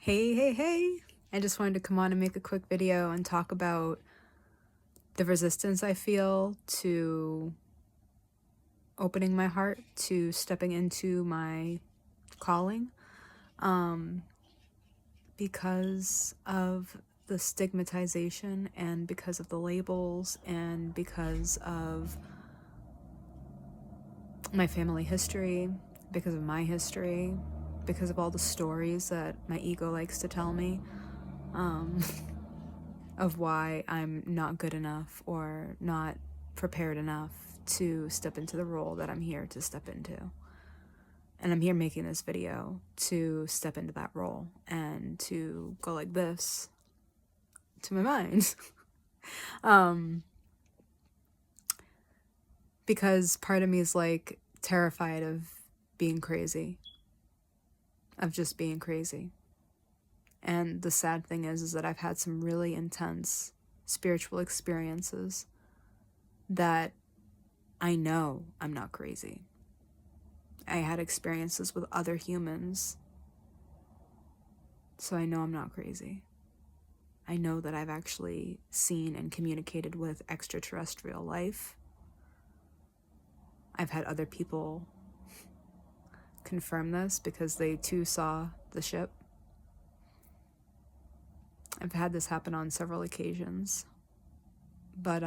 Hey. I just wanted to come on and make a quick video and talk about the resistance I feel to opening my heart, to stepping into my calling, because of the stigmatization and because of the labels and because of my family history, because of my history, because of all the stories that my ego likes to tell me. Of why I'm not good enough or not prepared enough to step into the role that I'm here to step into. And I'm here making this video to step into that role and to go like this to my mind. Because part of me is like terrified of being crazy, of just being crazy. And the sad thing is that I've had some really intense spiritual experiences that I know I'm not crazy. I had experiences with other humans, so I know I'm not crazy. I know that I've actually seen and communicated with extraterrestrial life. I've had other people confirm this because they too saw the ship. I've had this happen on several occasions, but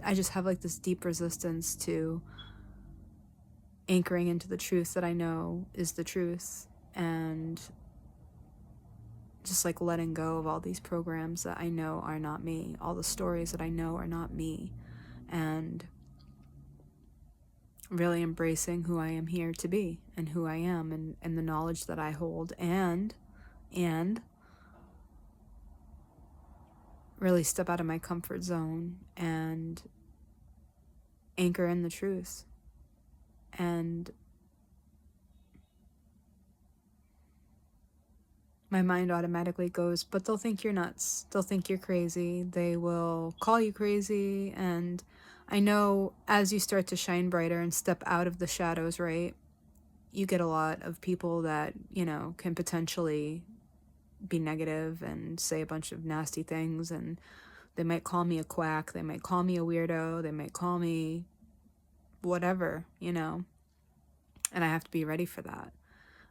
I just have like this deep resistance to anchoring into the truth that I know is the truth, and just like letting go of all these programs that I know are not me, all the stories that I know are not me, and really embracing who I am here to be and who I am, and the knowledge that I hold, and really step out of my comfort zone and anchor in the truth. And my mind automatically goes, but they'll think you're nuts. They'll think you're crazy. They will call you crazy. And I know as you start to shine brighter and step out of the shadows, right, you get a lot of people that, can potentially be negative and say a bunch of nasty things. And they might call me a quack. They might call me a weirdo. They might call me whatever, And I have to be ready for that.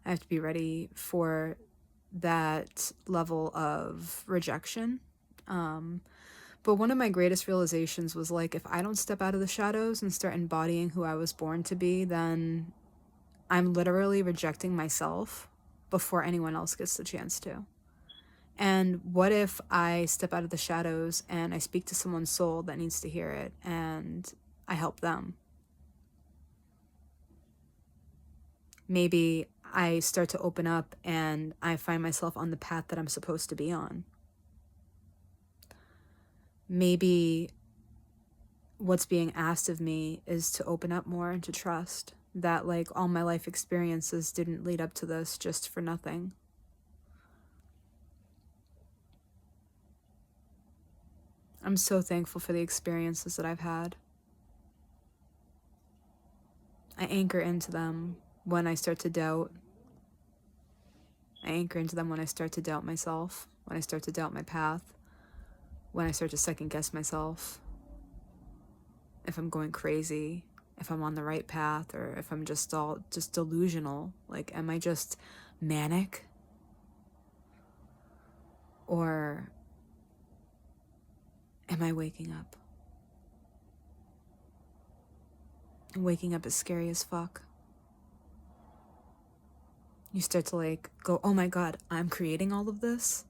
I have to be ready for that level of rejection. But one of my greatest realizations was like, if I don't step out of the shadows and start embodying who I was born to be, then I'm literally rejecting myself before anyone else gets the chance to. And what if I step out of the shadows and I speak to someone's soul that needs to hear it and I help them? Maybe I start to open up and I find myself on the path that I'm supposed to be on. Maybe what's being asked of me is to open up more and to trust that, like, all my life experiences didn't lead up to this just for nothing. I'm so thankful for the experiences that I've had. I anchor into them when I start to doubt. I anchor into them when I start to doubt myself, when I start to doubt my path, when I start to second guess myself, if I'm going crazy, if I'm on the right path, or if I'm just delusional. Like, am I just manic? Or am I waking up? And waking up is scary as fuck. You start to like go, oh my God, I'm creating all of this.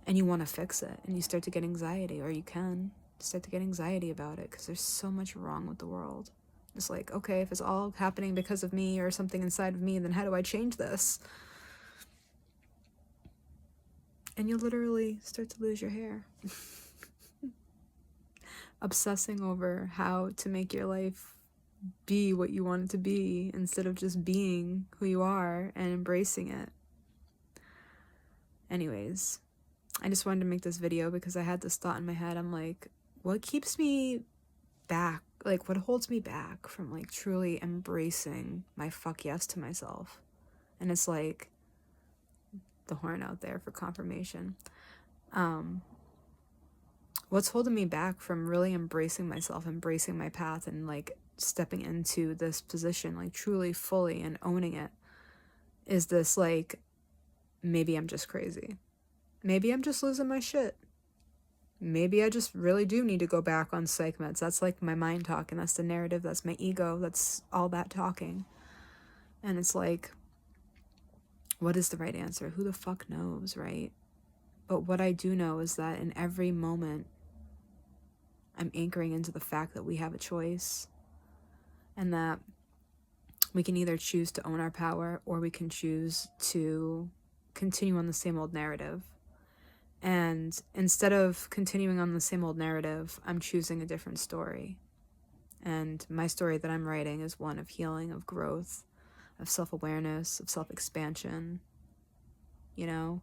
And you want to fix it. And you start to get anxiety, or you can start to get anxiety about it because there's so much wrong with the world. It's like, okay, if it's all happening because of me or something inside of me, then how do I change this? And you literally start to lose your hair. Obsessing over how to make your life be what you want it to be instead of just being who you are and embracing it. Anyways, I just wanted to make this video because I had this thought in my head. I'm like, what keeps me back? Like, what holds me back from like truly embracing my fuck yes to myself? And it's like, the horn out there for confirmation. What's holding me back from really embracing myself, embracing my path, and like stepping into this position, like truly, fully, and owning it, is this like, maybe I'm just crazy. Maybe I'm just losing my shit. Maybe I just really do need to go back on psych meds. That's like my mind talking. That's the narrative. That's my ego. That's all that talking. And it's like, what is the right answer? Who the fuck knows, right? But what I do know is that in every moment, I'm anchoring into the fact that we have a choice, and that we can either choose to own our power, or we can choose to continue on the same old narrative. And instead of continuing on the same old narrative, I'm choosing a different story. And my story that I'm writing is one of healing, of growth, of self-awareness, of self-expansion, you know?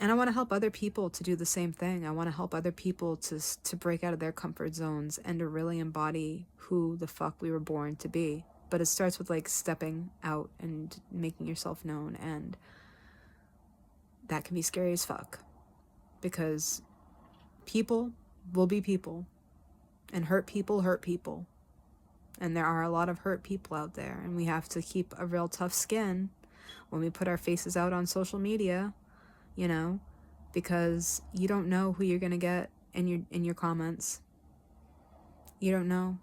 And I want to help other people to do the same thing. I want to help other people to break out of their comfort zones and to really embody who the fuck we were born to be. But it starts with like stepping out and making yourself known, and that can be scary as fuck, because people will be people, and hurt people, and there are a lot of hurt people out there, and we have to keep a real tough skin when we put our faces out on social media, you know, because you don't know who you're gonna get in your comments. You don't know.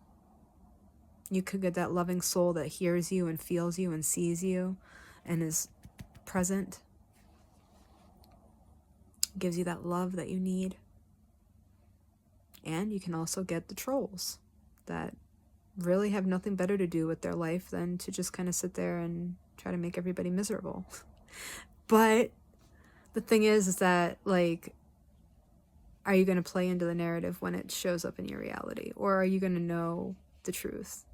You could get that loving soul that hears you and feels you and sees you and is present, gives you that love that you need. And you can also get the trolls that really have nothing better to do with their life than to just kind of sit there and try to make everybody miserable. But the thing is that, like, are you going to play into the narrative when it shows up in your reality? Or are you going to know the truth?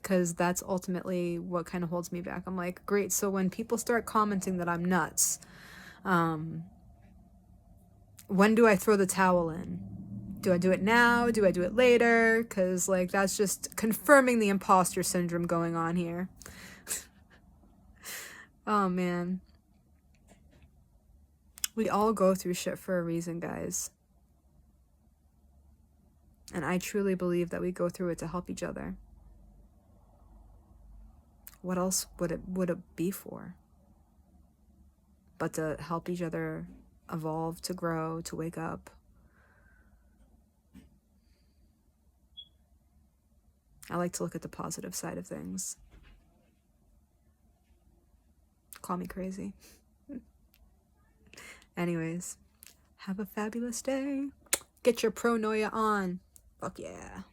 Because that's ultimately what kind of holds me back. I'm like, great, so when people start commenting that I'm nuts, when do I throw the towel in? Do I do it now? Do I do it later? Because, like, that's just confirming the imposter syndrome going on here. Oh, man. We all go through shit for a reason, guys. And I truly believe that we go through it to help each other. What else would it be for? But to help each other evolve, to grow, to wake up. I like to look at the positive side of things. Call me crazy. Anyways, have a fabulous day. Get your pronoia on. Fuck yeah.